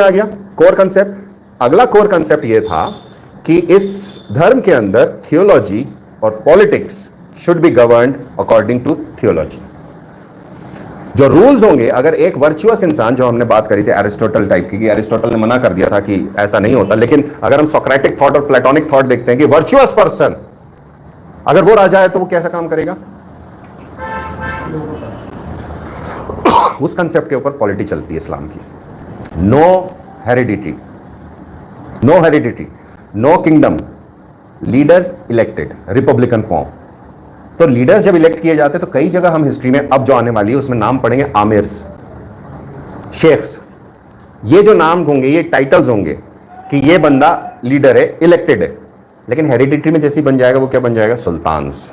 आ गया core concept. अगला core concept यह था कि इस धर्म के अंदर थियोलॉजी और politics should be governed according to theology. जो रूल्स होंगे, अगर एक वर्चुअस इंसान, जो हमने बात करी थी एरिस्टोटल टाइप की, एरिस्टोटल ने मना कर दिया था कि ऐसा नहीं होता, लेकिन अगर हम सोक्रेटिक थॉट और प्लेटोनिक थॉट देखते हैं कि वर्चुअस पर्सन अगर वो राजा है तो वो कैसा काम करेगा, उस कंसेप्ट के ऊपर पॉलिटी चलती है इस्लाम की। No heredity, no heredity, no kingdom, leaders elected, republican form. तो लीडर्स जब इलेक्ट किए जाते हैं तो कई जगह हम हिस्ट्री में अब जो आने वाली है उसमें नाम पढ़ेंगे आमिर्स, शेख्स। ये जो नाम होंगे, ये टाइटल्स होंगे कि ये बंदा लीडर है, इलेक्टेड है। लेकिन हेरिडिटी में जैसे ही बन जाएगा वो क्या बन जाएगा, sultans.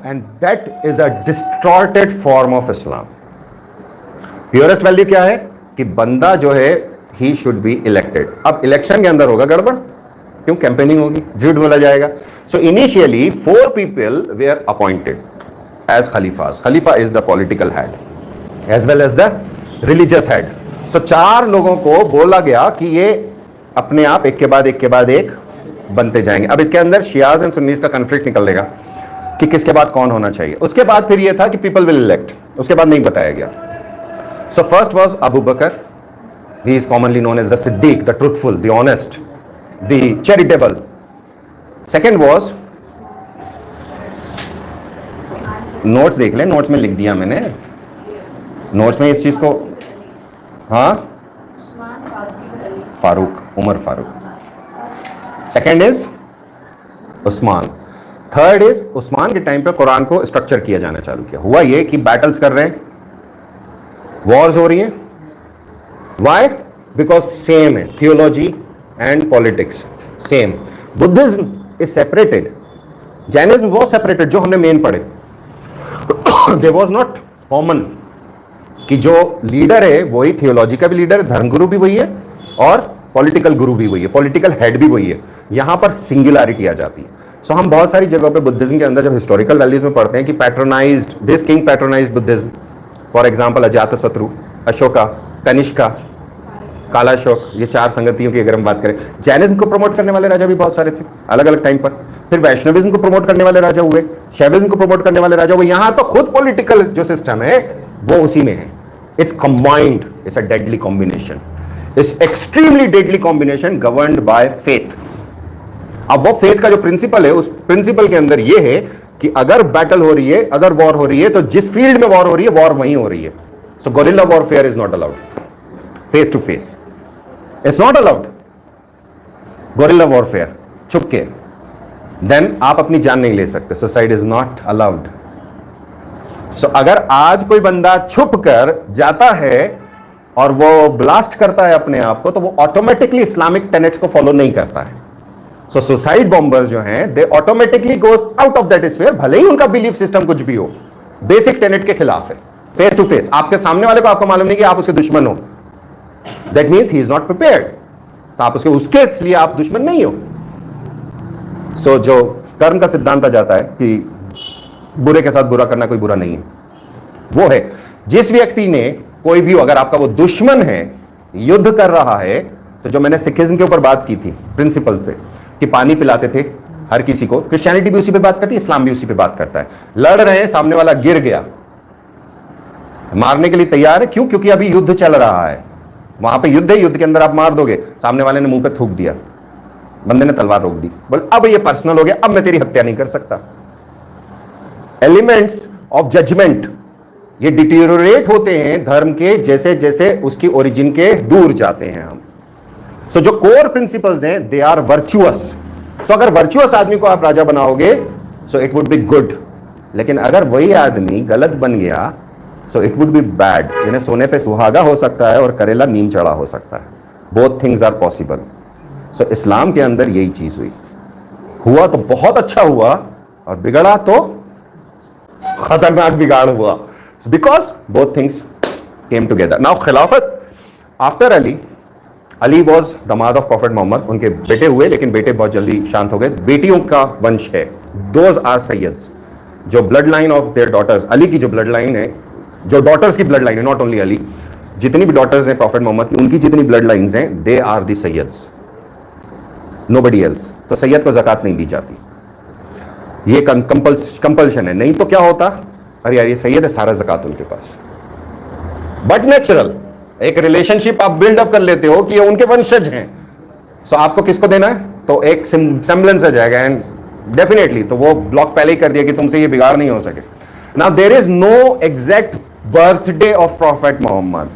And that is a distorted form of Islam. Purest value क्या है कि बंदा जो है ही शुड बी इलेक्टेड। अब इलेक्शन के अंदर होगा गड़बड़, क्यों, कैंपेनिंग होगी, झूठ बोला जाएगा। So initially 4 people were appointed as khalifas. Khalifa is the political head as well as the religious head. So 4 लोगों को बोला गया कि ये अपने आप एक के बाद एक बनते जाएंगे। अब इसके अंदर शियाज एंड सुन्नीस का कन्फ्लिक्ट निकलेगा कि किसके बाद कौन होना चाहिए। उसके बाद फिर ये था कि पीपल विल इलेक्ट, उसके बाद नहीं बताया गया। So first was Abu Bakr. He is commonly known as the Siddiq, the truthful, the honest, the charitable. Second was, notes देख लें, नोट्स में लिख दिया मैंने, नोट्स में इस चीज को, हाँ, Farooq, Umar Farooq. Second is Usman. Third is Usman के टाइम पे कुरान को स्ट्रक्चर किया जाना चालू किया। हुआ ये कि बैटल्स कर रहे हैं, वॉर्स हो रही हैं। वाई? बिकॉज सेम है theology and politics, same. Buddhism is separated, Jainism was separated, जो हमने मेन पढ़े। There was not common कि जो लीडर है वही थियोलॉजी का भी लीडर है, धर्मगुरु भी वही है और पॉलिटिकल गुरु भी वही है, पॉलिटिकल हेड भी वही है। यहां पर सिंगुलैरिटी आ जाती है। सो हम बहुत सारी जगहों पे बुद्धिज्म के अंदर जब हिस्टोरिकल वैल्यूज में पढ़ते हैं कि patronized, this king patronized Buddhism, for example Ajatashatru, Ashoka, Kanishka, Kalashoka, ये 4 संगतियों की अगर हम बात करें। जैनिज्म को प्रमोट करने वाले राजा भी बहुत सारे थे अलग अलग टाइम पर। फिर वैष्णविज्म को प्रमोट करने वाले राजा हुए, शैविज्म को प्रमोट करने वाले राजा हुए। यहां तो खुद पॉलिटिकल जो सिस्टम है वो उसी में है। It's combined, it's a deadly combination, it's extremely deadly combination governed by faith. अब वो फेथ का जो प्रिंसिपल है, उस प्रिंसिपल के अंदर ये है कि अगर बैटल हो रही है, अगर वॉर हो रही है, तो जिस फील्ड में वॉर हो रही है वॉर वहीं हो रही है। So guerrilla warfare is not allowed, face to face it's not allowed. Guerrilla warfare छुप के, देन आप अपनी जान नहीं ले सकते, suicide is not allowed. So अगर आज कोई बंदा छुप कर जाता है और वो ब्लास्ट करता है अपने आप को, तो वो ऑटोमेटिकली इस्लामिक टेनेट्स को फॉलो नहीं करता है। सो सुसाइड बॉम्बर्स जो हैं, they automatically goes out of that sphere, भले ही उनका बिलीफ सिस्टम कुछ भी हो, बेसिक टेनेट के खिलाफ है। फेस टू फेस, आपके सामने वाले को आपको मालूम नहीं कि आप उसके दुश्मन हो, that means he is not prepared, तो आप उसके लिए आप दुश्मन नहीं हो। सो जो कर्म का सिद्धांत आ जाता है कि बुरे के साथ बुरा करना कोई बुरा नहीं है, वो है जिस व्यक्ति ने कोई भी, अगर आपका वो दुश्मन है, युद्ध कर रहा है, तो जो मैंने सिखिज्म के ऊपर बात की थी प्रिंसिपल पे कि पानी पिलाते थे हर किसी को, क्रिश्चियनिटी भी उसी पे बात करती है, इस्लाम भी उसी पे बात करता है। लड़ रहे हैं, सामने वाला गिर गया, मारने के लिए तैयार है, क्यों? क्योंकि अभी युद्ध चल रहा है, वहां पे युद्ध है, युद्ध के अंदर आप मार दोगे, सामने वाले ने मुंह पे थूक दिया, बंदे ने तलवार रोक दी, बोल अब ये पर्सनल हो गया, अब मैं तेरी हत्या नहीं कर सकता। एलिमेंट्स ऑफ जजमेंट ये डिटीरियोरेट होते हैं धर्म के जैसे जैसे उसकी ओरिजिन के दूर जाते हैं हम। सो जो कोर प्रिंसिपल्स हैं, दे आर वर्चुअस। सो अगर वर्चुअस आदमी को आप राजा बनाओगे, so it would be good. लेकिन अगर वही आदमी गलत बन गया, so it would be bad. यानी सोने पे सुहागा हो सकता है और करेला नीम चढ़ा हो सकता है, बोथ थिंग्स आर पॉसिबल। सो इस्लाम के अंदर यही चीज हुई, हुआ तो बहुत अच्छा हुआ और बिगड़ा तो खतरनाक बिगाड़ हुआ, because both things came together. Now खिलाफत आफ्टर अली, अली वॉज दमाद ऑफ प्रॉफिट मोहम्मद, उनके बेटे हुए लेकिन बेटे बहुत जल्दी शांत हो गए। बेटियों का वंश है, दोज आर सैयद्स, जो blood line of their daughters, Ali की जो ब्लड लाइन है, जो डॉटर्स की ब्लड लाइन है, नॉट ओनली अली, जितनी भी डॉटर्स हैं प्रॉफेट मोहम्मद की, उनकी जितनी ब्लड लाइन्स हैं, they are the Sayyids, nobody else. तो सैयद को ज़कात नहीं दी जाती, ये कंपल्शन है। नहीं तो क्या होता, अरे यार ये सैयद है, सारा ज़कात उनके पास। बट नेचुरल एक रिलेशनशिप आप बिल्डअप कर लेते हो कि ये उनके वंशज हैं, सो आपको किसको देना है, तो एक सेम्बलेंस आ जाएगा एंड डेफिनेटली तो वो ब्लॉक पहले ही कर दिया कि तुमसे ये बिगाड़ नहीं हो सके। Now there is no exact birthday of Prophet Mohammad,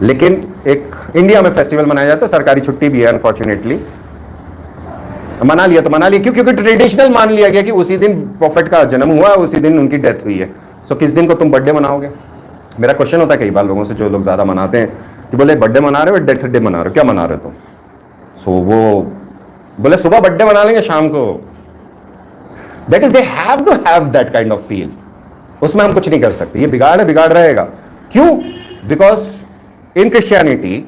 लेकिन एक इंडिया में फेस्टिवल मनाया जाता है, सरकारी छुट्टी भी है अनफॉर्चुनेटली, मना लिया तो मना लिया, क्योंकि ट्रेडिशनल मान लिया गया कि उसी दिन प्रॉफेट का जन्म हुआ, उसी दिन उनकी डेथ हुई है। सो किस दिन को तुम बर्थडे मनाओगे? मेरा क्वेश्चन होता है कई बार लोगों से, जो लोग ज्यादा मनाते हैं, कि बोले बर्थडे मना रहे हो, डेथ डे मना रहे हो, क्या मना रहे हो तुम? सो वो बोले सुबह बर्थडे मना लेंगे, शाम को। That is they have to have that kind of feel, उसमें हम कुछ नहीं कर सकते, ये बिगाड़ है, बिगाड़ रहेगा। क्यों? Because in Christianity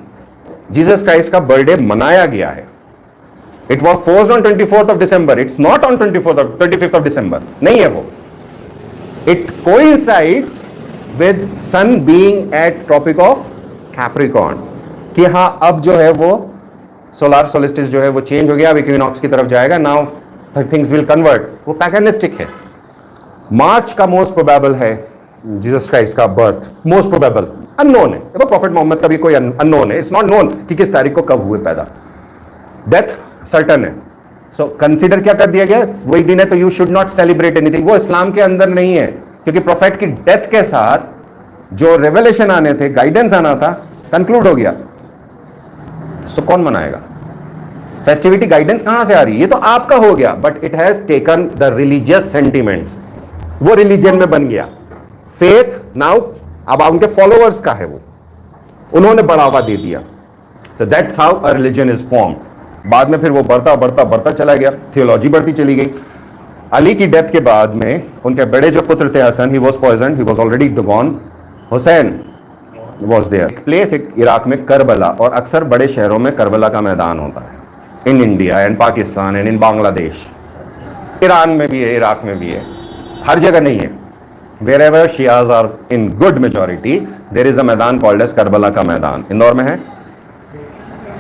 Jesus Christ का बर्थडे मनाया गया है। It was forced on 24th of December, it's not on 25th of December, नहीं है वो। It coincides with sun being at Tropic of Capricorn, कि हाँ अब जो है वो सोलार सोलिस्टिस जो है वो चेंज हो गया, अब इक्विनॉक्स की तरफ जाएगा, नाउ थिंग्स विल कन्वर्ट। वो पैगनिस्टिक है। मार्च का मोस्ट प्रोबेबल है जीसस क्राइस्ट का बर्थ, मोस्ट प्रोबेबल, अननोन है। देखो प्रॉफेट मोहम्मद का भी कोई अननोन है, इट्स नॉट नोन कि किस तारीख को कब हुए पैदा। डेथ सर्टन है, सो कंसीडर क्या कर दिया गया, वही दिन है, तो you should not celebrate anything. वो इस्लाम के अंदर नहीं है, क्योंकि प्रोफेट की डेथ के साथ जो रेवलेशन आने थे, गाइडेंस आना था, कंक्लूड हो गया। सो कौन मनाएगा? फेस्टिविटी गाइडेंस कहां से आ रही है? ये तो आपका हो गया, but it has taken the religious sentiments, वो रिलीजन में बन गया। फेथ नाउ अब उनके फॉलोअर्स का है, वो उन्होंने बढ़ावा दे दिया। So that's how a religion is form. बाद में फिर वो बढ़ता बढ़ता बढ़ता चला गया, थियोलॉजी बढ़ती चली गई। अली की डेथ के बाद में उनके बड़े जो पुत्र थे Hasan, he was poisoned, he was already gone. Hussain was there. Place Iraq में करबला, और अक्सर बड़े शहरों में करबला का मैदान होता है, in India and Pakistan and in Bangladesh. Iran में भी है, इराक में भी है, हर जगह नहीं है। wherever Shias are in good majority, there is a मैदान called as करबला का मैदान। इंदौर में है,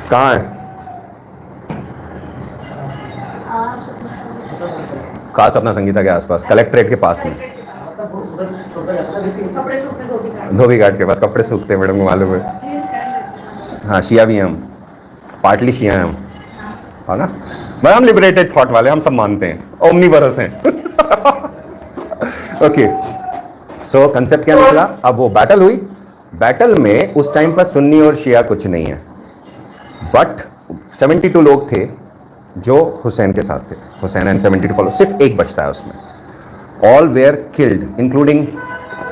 कहाँ है? खास अपना संगीता के आसपास, कलेक्ट्रेट के पास में, धोबी घाट के पास कपड़े सूखते हैं, मैडम को मालूम है। हाँ शिया भी हैं हम, पार्टली शिया हैं हम, है ना। भाई हम लिबरेटेड थॉट वाले, हम सब मानते हैं, ओमनीवरस हैं। ओके, सो कंसेप्ट क्या निकला? अब वो बैटल हुई, बैटल में उस टाइम पर सुन्नी और शिया कुछ नहीं है, बट 72 लोग थे जो हुसैन के साथ थे, हुसैन एंड 72 फॉलो, सिर्फ एक बचता है उसमें। All where killed including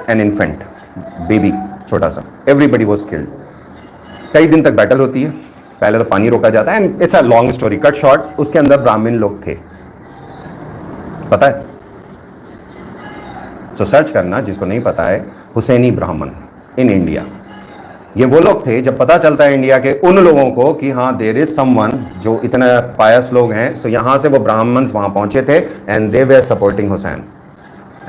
an infant, baby छोटा सा, एवरीबडी वाज किल्ड। कई दिन तक बैटल होती है, पहले तो पानी रोका जाता है, and it's a long story, cut short. उसके अंदर ब्राह्मण लोग थे, पता है? सो सर्च करना जिसको नहीं पता है, हुसैनी ब्राह्मण इन इंडिया। ये वो लोग थे, जब पता चलता है इंडिया के उन लोगों को कि हाँ देयर इज समवन जो इतने पायस लोग हैं, सो यहाँ से वो ब्राह्मण्स वहाँ पहुँचे थे and they were supporting Hussain.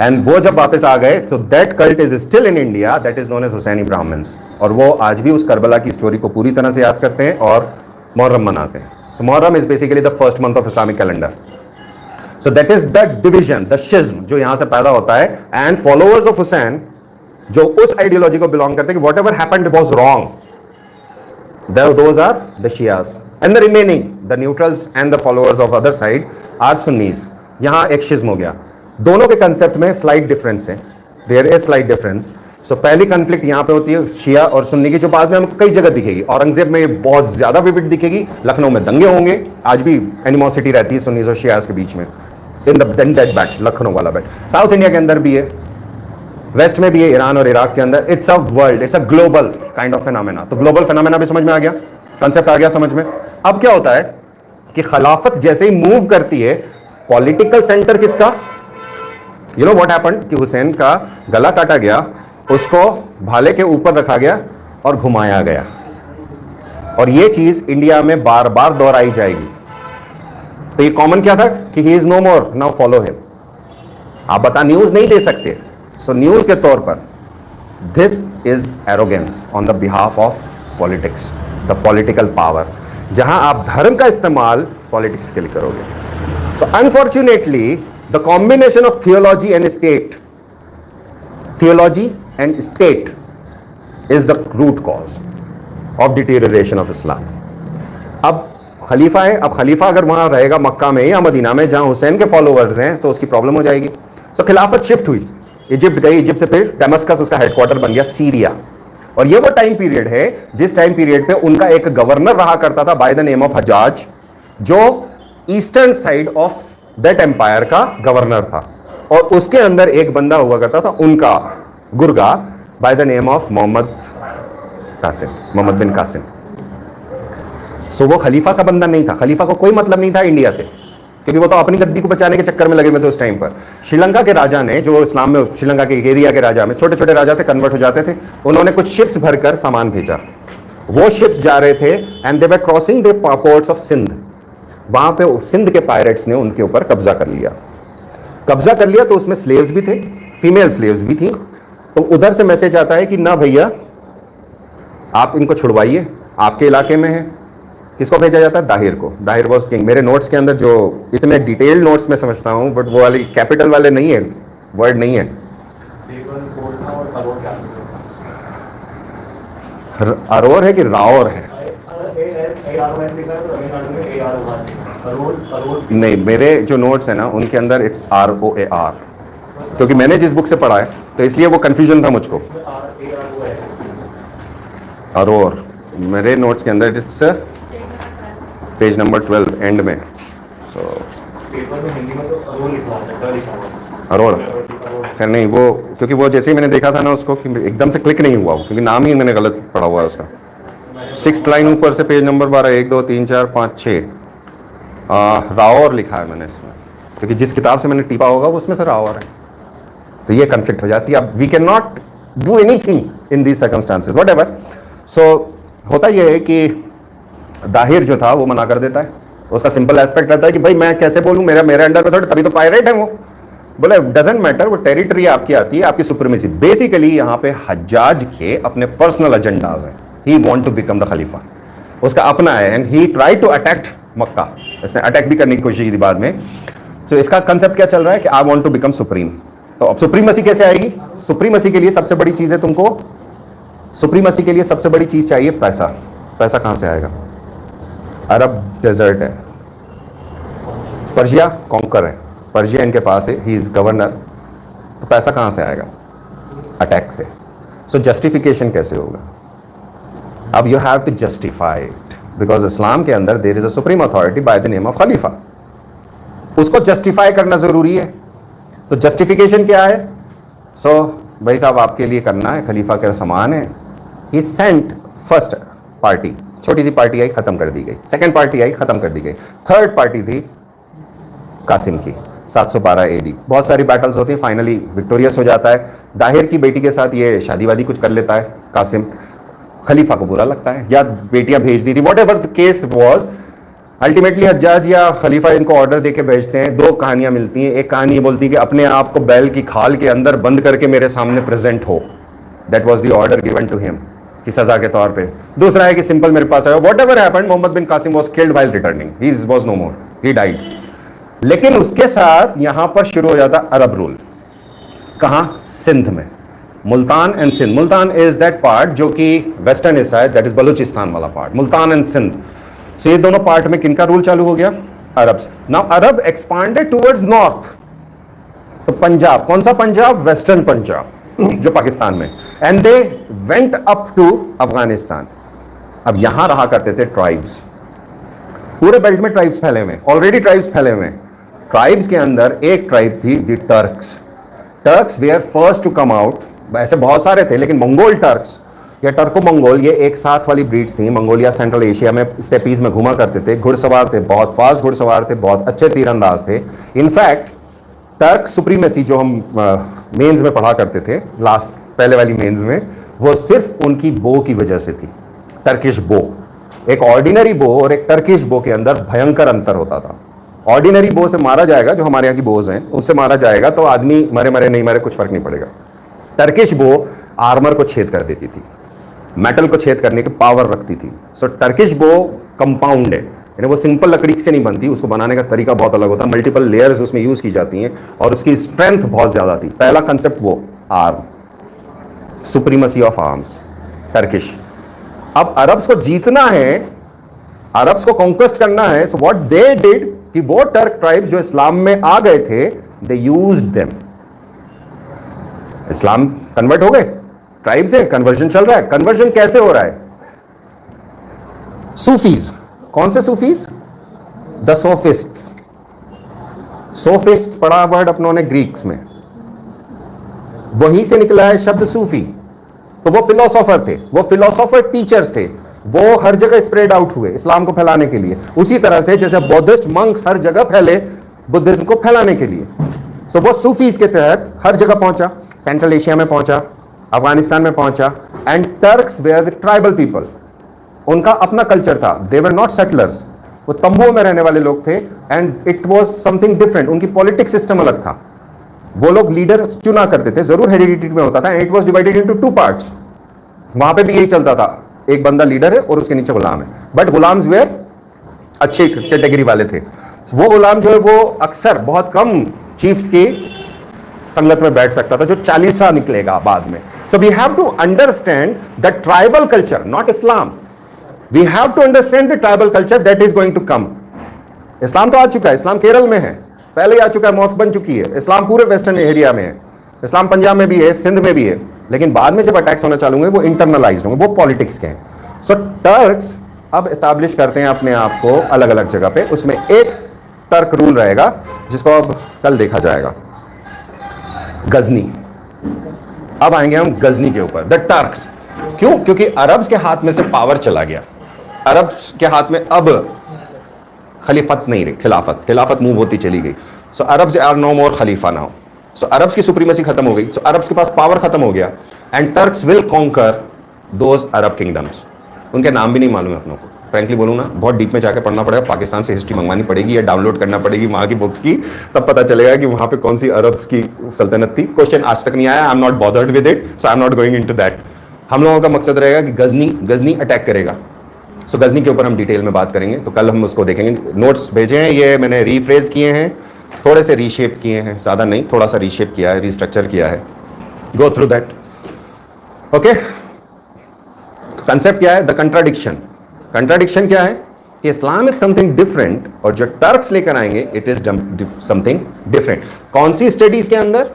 And वो जब वापस आ गए, तो that cult is still in India, that is known as Husaini Brahmins. और वो आज भी उस करबला की स्टोरी को पूरी तरह से याद करते हैं और मुहर्रम मनाते हैं। So Muharram is basically the first month of Islamic calendar. So that is the division, the schism जो यहां से पैदा होता है। एंड फॉलोअर्स ऑफ हुसैन जो उस आइडियोलॉजी को बिलोंग करते हैं कि whatever happened was wrong, those are the Shias, and the remaining the neutrals and the followers of other side are Sunnis. यहां एक शिज्म हो गया। दोनों के कंसेप्ट में स्लाइट डिफरेंस है, there is slight difference. So पहली conflict यहां पे होती है शिया और सुन्नी की, जो बाद में हमको कई जगह दिखेगी। औरंगजेब में बहुत ज्यादा विविड दिखेगी, लखनऊ में दंगे होंगे, आज भी एनिमोसिटी रहती है सुन्नीज और शियास के बीच में, इन दैट बैट, लखनऊ वाला बैट। साउथ इंडिया के अंदर भी है, वेस्ट में भी है, ईरान और इराक के अंदर। It's a world, it's a global kind of phenomena. तो ग्लोबल फेनोमेना भी समझ में आ गया, कंसेप्ट आ गया समझ में। अब क्या होता है कि खिलाफत जैसे ही मूव करती है, पॉलिटिकल सेंटर किसका? यू नो व्हाट हैपेंड कि हुसैन का गला काटा गया, उसको भाले के ऊपर रखा गया और घुमाया गया, और ये चीज इंडिया में बार बार दोहराई जाएगी। तो ये कॉमन क्या था कि he is no more, now follow him. आप बता न्यूज नहीं दे सकते, सो न्यूज के तौर पर this is arrogance on the behalf of politics, the political power, जहां आप धर्म का इस्तेमाल पॉलिटिक्स के लिए करोगे। So unfortunately the combination of theology and state, theology and state is the root cause of deterioration of Islam. अब खलीफा है, अब खलीफा अगर वहां रहेगा मक्का में या मदीना में जहां हुसैन के फॉलोअर्स हैं तो उसकी प्रॉब्लम हो जाएगी। सो खिलाफत शिफ्ट हुई, इजिप्ट गई, इजिप्ट से फिर दमस्कस उसका हेडक्वार्टर बन गया सीरिया। और ये वो टाइम पीरियड है जिस टाइम पीरियड पे उनका एक गवर्नर रहा करता था by the name of Hajjaj, जो eastern side of that empire का गवर्नर था। और उसके अंदर एक बंदा हुआ करता था उनका गुर्गा by the name of Muhammad bin Qasim. So वो खलीफा का बंदा नहीं था, खलीफा को कोई मतलब नहीं था इंडिया से, क्योंकि वो तो अपनी गद्दी को बचाने के चक्कर में लगे हुए थे उस टाइम पर। श्रीलंका के राजा ने, जो इस्लाम में श्रीलंका के एरिया के राजा में छोटे छोटे राजा थे, कन्वर्ट हो जाते थे, उन्होंने कुछ शिप्स भरकर सामान भेजा। वो शिप्स जा रहे थे and they were crossing the ports of Sindh. वहां पे सिंध के पायरेट्स ने उनके ऊपर कब्जा कर लिया तो उसमें स्लेव्स भी थे, फीमेल स्लेव्स भी थी। तो उधर से मैसेज आता है कि ना भैया आप इनको छुड़वाइए, आपके इलाके में है। किसको भेजा जाता है? दाहिर को। Dahir was king. मेरे नोट्स के अंदर जो इतने डिटेल्ड नोट्स में समझता हूँ, बट वो वाली कैपिटल वाले नहीं है, वर्ड नहीं है। अरोर है कि रावर है? नहीं, मेरे जो नोट्स है ना उनके अंदर इट्स ROAR, क्योंकि मैंने जिस बुक से पढ़ा है तो इसलिए वो कंफ्यूजन था मुझको। अरोर मेरे नोट्स के अंदर इट्स पेज नंबर 12 एंड में। सो अरोर खैर नहीं, वो क्योंकि वो जैसे ही मैंने देखा था ना उसको कि एकदम से क्लिक नहीं हुआ वो, क्योंकि नाम ही मैंने गलत पढ़ा हुआ है उसका। 6th लाइन ऊपर से पेज नंबर 12, 1 2 3 4 5 6 रावर लिखा है मैंने इसमें, क्योंकि जिस किताब से मैंने टीपा होगा वो उसमें से रावर है। तो ये कन्फ्लिक्ट हो जाती है। अब we can not do anything in these circumstances whatever. So होता यह है कि दाहिर जो था वो मना कर देता है। उसका सिंपल एस्पेक्ट रहता है कि भाई मैं कैसे बोलूँ, मेरे अंडर में थोड़ी, तभी तो पायरेट है वो। बोले डजेंट मैटर, वो टेरिटरी आपकी आती है, आपकी सुप्रीमेसी। बेसिकली यहाँ पे हज्जाज के अपने पर्सनल एजेंडाज हैं। He want to become the khalifa, उसका अपना है, and he try to attack Mecca. इसने अटैक भी करने की कोशिश की थी बाद में। तो इसका कंसेप्ट क्या चल रहा है कि I want to become supreme. तो अब सुप्रीमेसी कैसे आएगी? सुप्रीमेसी के लिए सबसे बड़ी चीज है, तुमको सुप्रीमेसी के लिए सबसे बड़ी चीज चाहिए पैसा। पैसा कहां से आएगा? अरब डेजर्ट है, पर्शिया कॉन्कर है, पर्शिया इनके पास है, ही इज गवर्नर। तो पैसा कहां से आएगा? अटैक से। सो जस्टिफिकेशन कैसे होगा? अब you have to justify it, because Islam के अंदर there is a supreme authority by the name of khalifa. उसको जस्टिफाई करना जरूरी है। तो जस्टिफिकेशन क्या है? सो भाई साहब आपके लिए करना है, खलीफा के समान है। ही सेंट फर्स्ट पार्टी, छोटी सी पार्टी आई, खत्म कर दी गई। सेकंड पार्टी आई, खत्म कर दी गई। थर्ड पार्टी थी कासिम की, 712 AD। बहुत सारी बैटल्स होती है, फाइनली विक्टोरियस हो जाता है। दाहिर की बेटी के साथ ये शादी वादी कुछ कर लेता है कासिम। खलीफा को बुरा लगता है, या बेटियां भेज दी थी, what ever the case was. Ultimately Hajjaj या खलीफा इनको ऑर्डर देके भेजते हैं। दो कहानियां मिलती हैं। एक कहानी बोलती है कि अपने आप को बैल की खाल के अंदर बंद करके मेरे सामने प्रेजेंट हो, that was the order given to him, की सजा के तौर पे। दूसरा है कि सिंपल मेरे पास आया। Whatever happened, Mohammad bin Qasim was killed while returning, he was no more, he died. लेकिन उसके साथ यहां पर शुरू हो जाता अरब रूल। कहां? सिंध में, Multan and Sindh. Multan is that part जो कि वेस्टर्न हिस्सा है, दैट इज बलूचिस्तान वाला part, Multan and Sindh. So ये दोनों पार्ट में किनका रूल चालू हो गया? अरब। Now Arab expanded towards north. तो पंजाब, कौन सा पंजाब? वेस्टर्न पंजाब जो पाकिस्तान में, and they went up to Afghanistan. अब यहां रहा करते थे ट्राइब्स, पूरे बेल्ट में ट्राइब्स फैले हुए, ऑलरेडी ट्राइब्स फैले हुए। ट्राइब्स के अंदर एक ट्राइब थी the Turks. Turks were first to come out. ऐसे बहुत सारे थे, लेकिन मंगोल टर्क्स या टर्को मंगोल, ये एक साथ वाली ब्रीड्स थी। मंगोलिया सेंट्रल एशिया में स्टेपीज में घुमा करते थे, घुड़सवार थे, बहुत फास्ट घुड़सवार थे, बहुत अच्छे तीरंदाज थे। इनफैक्ट टर्क सुप्रीमेसी जो हम मेंस में पढ़ा करते थे, लास्ट पहले वाली मेंस में, वो सिर्फ उनकी बो की वजह से थी। टर्किश बो, एक ऑर्डिनरी बो और एक टर्किश बो के अंदर भयंकर अंतर होता था। ऑर्डिनरी बो से मारा जाएगा, जो हमारे यहाँ की बोज हैं, उससे मारा जाएगा तो आदमी मरे मरे नहीं मरे कुछ फर्क नहीं पड़ेगा। टर्किश बो आर्मर को छेद कर देती थी, मेटल को छेद करने की पावर रखती थी। सो टर्किश बो कंपाउंड है, यानी वो सिंपल लकड़ी से नहीं बनती, उसको बनाने का तरीका बहुत अलग होता है, मल्टीपल लेयर्स उसमें यूज की जाती हैं और उसकी स्ट्रेंथ बहुत ज्यादा थी। पहला कंसेप्ट वो arm, supremacy of arms, Turkish. अब अरब्स को जीतना है, अरब्स को कॉन्क्वेस्ट करना है, सो व्हाट दे डिड कि वो टर्क ट्राइब्स जो इस्लाम में आ गए थे, they used them. Islam convert हो गए, ट्राइब्स है, कन्वर्जन चल रहा है। कन्वर्जन कैसे हो रहा है? सूफीज, कौन से सूफीज? द सोफिस्ट्स। सोफिस्ट पढ़ा वर्ड अपनों ने ग्रीक्स में, वहीं से निकला है शब्द सूफी। तो वो फिलोसोफर थे, वो फिलोसोफर टीचर्स थे, वो हर जगह स्प्रेड आउट हुए इस्लाम को फैलाने के लिए। उसी तरह से जैसे बौद्धिस्ट मंक्स हर जगह फैले बुद्धिज्म को फैलाने के लिए। सो वो सूफीज के तहत हर जगह पहुंचा, सेंट्रल एशिया में पहुंचा, अफगानिस्तान में पहुंचा। And Turks were the tribal people, उनका अपना कल्चर था, दे वर नॉट सेटलर्स, वो तंबुओं में रहने वाले लोग थे। And it was something different, उनकी पॉलिटिक्स सिस्टम अलग था। वो लोग लीडर चुना करते थे, जरूर हेरिडिटी में होता था। And it was divided into two parts. वहां पे भी यही चलता था, एक बंदा लीडर है और उसके नीचे गुलाम है। बट गुलाम्स वेयर अच्छे कैटेगरी वाले थे। वो गुलाम जो है वो अक्सर बहुत कम चीफ्स की संगत में बैठ सकता था, जो 40 निकलेगा बाद में। So we have to understand the tribal culture, not Islam. We have to understand the tribal culture that is going to come. Islam तो आ चुका है, इस्लाम केरल में है, पहले ही आ चुका है, मॉस्क बन चुकी है। इस्लाम पूरे वेस्टर्न एरिया में है, इस्लाम पंजाब में भी है, सिंध में भी है। लेकिन बाद में जब अटैक्स होना चालू होंगे वो इंटरनलाइज होंगे, वो पॉलिटिक्स के हैं। सो टर्क्स अब एस्टैब्लिश करते हैं अपने आप को अलग अलग जगह पे। उसमें एक टर्क रूल रहेगा जिसको अब कल देखा जाएगा, गजनी। अब आएंगे हम गजनी के ऊपर, द टर्क्स। क्यों? क्योंकि अरब्स के हाथ में से पावर चला गया, अरब्स के हाथ में अब खलीफत नहीं रही, खिलाफत मूव होती चली गई। So Arabs are no more khalifa now. So Arabs की सुप्रीमेसी खत्म हो गई, सो अरब्स के पास पावर खत्म हो गया। And Turks will conquer those Arab kingdoms. उनके नाम भी नहीं मालूम है अपनों को, फ्रैंकली बोलूँ ना, बहुत डीप में जाकर पढ़ना पड़ेगा, पाकिस्तान से हिस्ट्री मंगवानी पड़ेगी या डाउनलोड करना पड़ेगी वहाँ की बुक्स की, तब पता चलेगा कि वहाँ पे कौन सी अरब की सल्तनत थी। क्वेश्चन आज तक नहीं आया, I am not bothered with it, so I am not going into that. हम लोगों का मकसद रहेगा कि गजनी अटैक करेगा। सो गजनी के ऊपर हम डिटेल में बात करेंगे, तो कल हम उसको देखेंगे। नोट्स भेजे हैं, ये मैंने रीफ्रेज किए हैं, थोड़े से रीशेप किए हैं, ज़्यादा नहीं, थोड़ा सा रीशेप किया है, रीस्ट्रक्चर किया है। Go through that. Okay, concept क्या है? The contradiction. कंट्राडिक्शन क्या है कि इस्लाम इज समथिंग डिफरेंट और जो टर्क्स लेकर आएंगे इट इज समथिंग डिफरेंट। कौन सी स्टडीज के अंदर?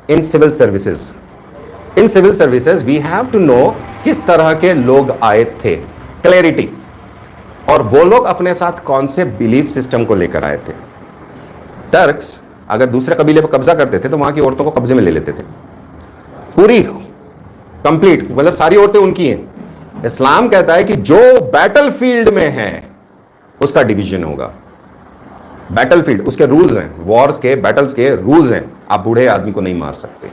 In civil services. In civil services we have to know किस तरह के लोग आए थे, क्लैरिटी, और वो लोग अपने साथ कौन से बिलीफ सिस्टम को लेकर आए थे। टर्क्स अगर दूसरे कबीले पर कब्जा करते थे तो वहां की औरतों को कब्जे में ले लेते थे, पूरी कंप्लीट, मतलब सारी औरतें उनकी हैं। इस्लाम कहता है कि जो बैटलफील्ड में है उसका डिवीजन होगा। बैटलफील्ड, उसके रूल्स हैं, वॉर्स के, बैटल्स के रूल्स हैं। आप बूढ़े आदमी को नहीं मार सकते,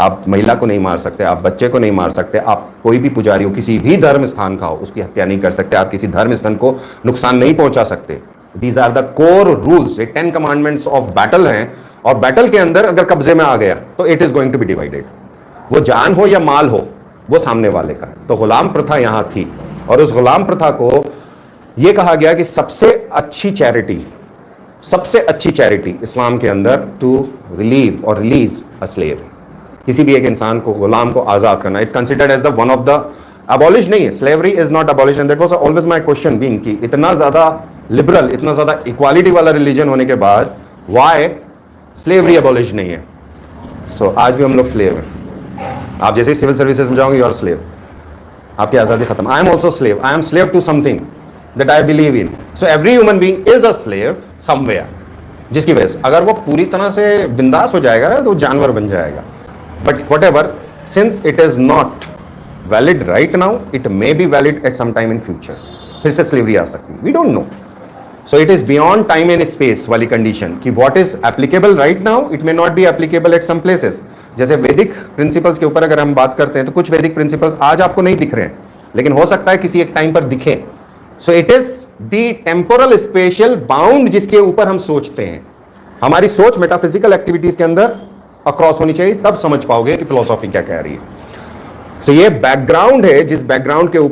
आप महिला को नहीं मार सकते, आप बच्चे को नहीं मार सकते, आप कोई भी पुजारी हो, किसी भी धर्म स्थान का हो, उसकी हत्या नहीं कर सकते, आप किसी धर्म स्थान को नुकसान नहीं पहुंचा सकते। These are the core rules. ये 10 कमांडमेंट्स ऑफ बैटल हैं, और बैटल के अंदर अगर कब्जे में आ गया तो it is going to be divided. वो जान हो या माल हो, वो सामने वाले का। तो गुलाम प्रथा यहां थी, और उस गुलाम प्रथा को यह कहा गया कि सबसे अच्छी चैरिटी इस्लाम के अंदर टू रिलीव और रिलीज अ स्लेव, किसी भी एक इंसान को, गुलाम को आजाद करना। It's considered as the one of the, abolish नहीं है, slavery is not abolish. And that was always my question being कि इतना ज्यादा लिबरल, इतना ज्यादा इक्वालिटी वाला रिलीजन होने के बाद व्हाई स्लेवरी अबॉलिश नहीं है। सो आज भी हम लोग स्लेव हैं। आप जैसे ही सिविल सर्विसेज में जाओगे, यू आर स्लेव, आपकी आजादी खत्म। I am also slave, I am slave to something that I believe in. So every human being is a slave somewhere, जिसकी वजह से अगर वो पूरी तरह से बिंदास हो जाएगा तो जानवर बन जाएगा। But whatever, since it is not valid right now, it may be valid at some time in future. फिर से स्लेवरी आ सकती है, we don't know. So it is beyond time and space वाली कंडीशन कि what is applicable right now, it may not be applicable at some places. जैसे Vedic principles के ऊपर अगर हम बात करते हैं तो कुछ वैदिक प्रिंसिपल्स आज आपको नहीं दिख रहे हैं, लेकिन हो सकता है किसी एक टाइम पर दिखे। सो it is the temporal special bound जिसके ऊपर हम सोचते हैं। हमारी सोच मेटाफिजिकल एक्टिविटीज के अंदर अक्रॉस होनी चाहिए, तब समझ पाओगे कि फिलोसॉफी क्या कह रही है। तो ये बैकग्राउंड है जिस बैकग्राउंड के ऊपर